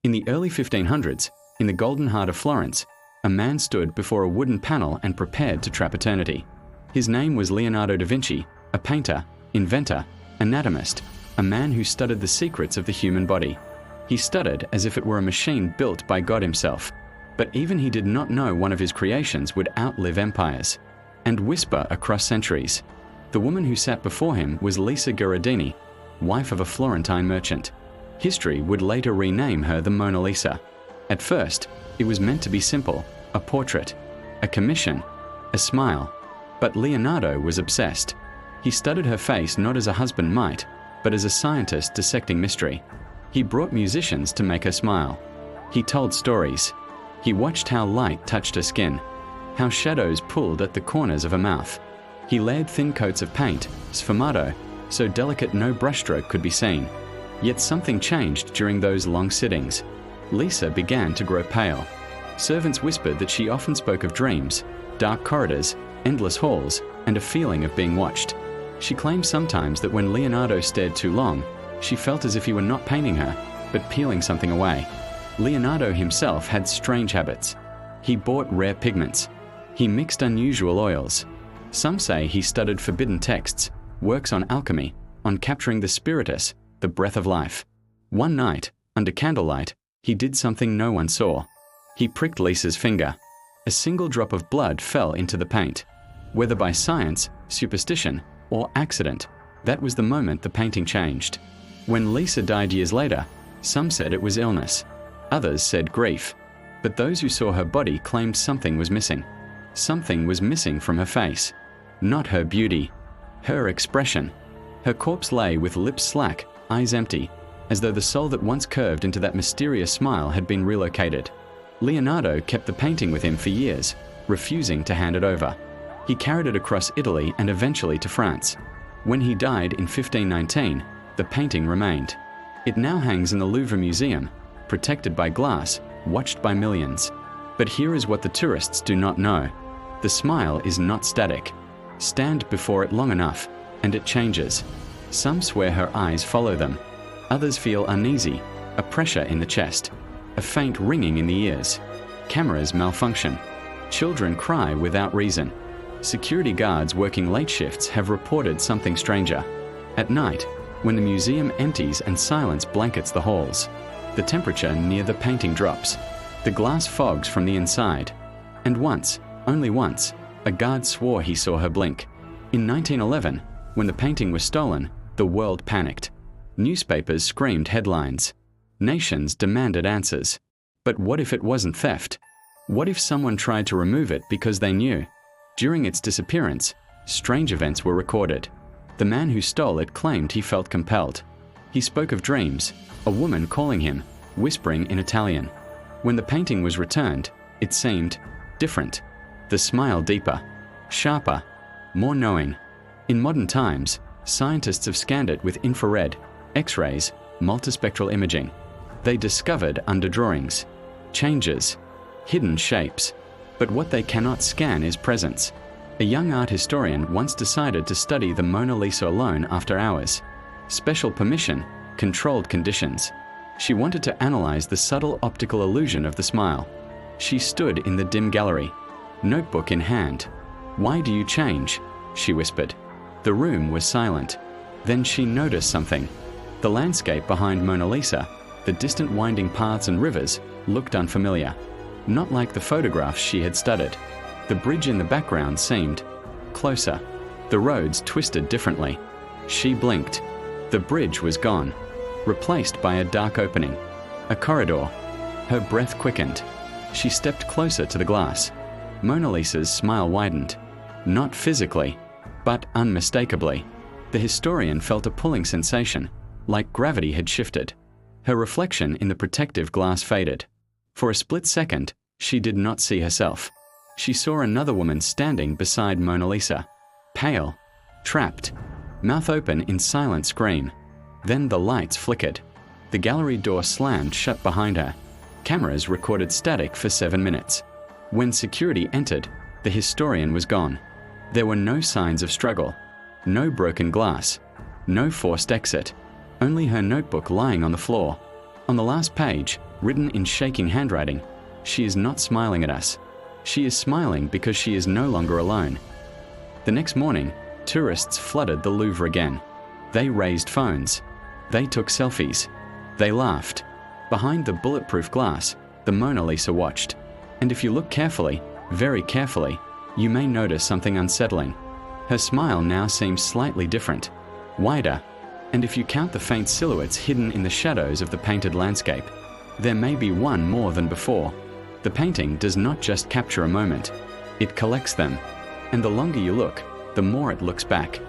In the early 1500s, in the Golden Heart of Florence, a man stood before a wooden panel and prepared to trap eternity. His name was Leonardo da Vinci, a painter, inventor, anatomist, a man who studied the secrets of the human body. He studied as if it were a machine built by God himself. But even he did not know one of his creations would outlive empires and whisper across centuries. The woman who sat before him was Lisa Gherardini, wife of a Florentine merchant. History would later rename her the Mona Lisa. At first, it was meant to be simple, a portrait, a commission, a smile. But Leonardo was obsessed. He studied her face not as a husband might, but as a scientist dissecting mystery. He brought musicians to make her smile. He told stories. He watched how light touched her skin, how shadows pulled at the corners of her mouth. He layered thin coats of paint, sfumato, so delicate no brushstroke could be seen. Yet something changed during those long sittings. Lisa began to grow pale. Servants whispered that she often spoke of dreams, dark corridors, endless halls, and a feeling of being watched. She claimed sometimes that when Leonardo stared too long, she felt as if he were not painting her, but peeling something away. Leonardo himself had strange habits. He bought rare pigments. He mixed unusual oils. Some say he studied forbidden texts, works on alchemy, on capturing the spiritus, the breath of life. One night, under candlelight, he did something no one saw. He pricked Lisa's finger. A single drop of blood fell into the paint. Whether by science, superstition, or accident, that was the moment the painting changed. When Lisa died years later, some said it was illness. Others said grief. But those who saw her body claimed something was missing. Something was missing from her face. Not her beauty, her expression. Her corpse lay with lips slack, eyes empty, as though the soul that once curved into that mysterious smile had been relocated. Leonardo kept the painting with him for years, refusing to hand it over. He carried it across Italy and eventually to France. When he died in 1519, the painting remained. It now hangs in the Louvre Museum, protected by glass, watched by millions. But here is what the tourists do not know. The smile is not static. Stand before it long enough, and it changes. Some swear her eyes follow them. Others feel uneasy, a pressure in the chest, a faint ringing in the ears. Cameras malfunction. Children cry without reason. Security guards working late shifts have reported something stranger. At night, when the museum empties and silence blankets the halls, the temperature near the painting drops. The glass fogs from the inside. And once, only once, a guard swore he saw her blink. In 1911, when the painting was stolen, the world panicked. Newspapers screamed headlines. Nations demanded answers. But what if it wasn't theft? What if someone tried to remove it because they knew? During its disappearance, strange events were recorded. The man who stole it claimed he felt compelled. He spoke of dreams, a woman calling him, whispering in Italian. When the painting was returned, it seemed different. The smile deeper, sharper, more knowing. In modern times, scientists have scanned it with infrared, X-rays, multispectral imaging. They discovered underdrawings, changes, hidden shapes. But what they cannot scan is presence. A young art historian once decided to study the Mona Lisa alone after hours. Special permission, controlled conditions. She wanted to analyze the subtle optical illusion of the smile. She stood in the dim gallery, notebook in hand. "Why do you change?" she whispered. The room was silent. Then she noticed something. The landscape behind Mona Lisa, the distant winding paths and rivers, looked unfamiliar. Not like the photographs she had studied. The bridge in the background seemed closer. The roads twisted differently. She blinked. The bridge was gone, replaced by a dark opening, a corridor. Her breath quickened. She stepped closer to the glass. Mona Lisa's smile widened. Not physically, but unmistakably. The historian felt a pulling sensation, like gravity had shifted. Her reflection in the protective glass faded. For a split second, she did not see herself. She saw another woman standing beside Mona Lisa, pale, trapped, mouth open in silent scream. Then the lights flickered. The gallery door slammed shut behind her. Cameras recorded static for 7 minutes. When security entered, the historian was gone. There were no signs of struggle, no broken glass, no forced exit, only her notebook lying on the floor. On the last page, written in shaking handwriting, "She is not smiling at us. She is smiling because she is no longer alone." The next morning, tourists flooded the Louvre again. They raised phones. They took selfies. They laughed. Behind the bulletproof glass, the Mona Lisa watched. And if you look carefully, very carefully, you may notice something unsettling. Her smile now seems slightly different, wider, and if you count the faint silhouettes hidden in the shadows of the painted landscape, there may be one more than before. The painting does not just capture a moment, it collects them, and the longer you look, the more it looks back.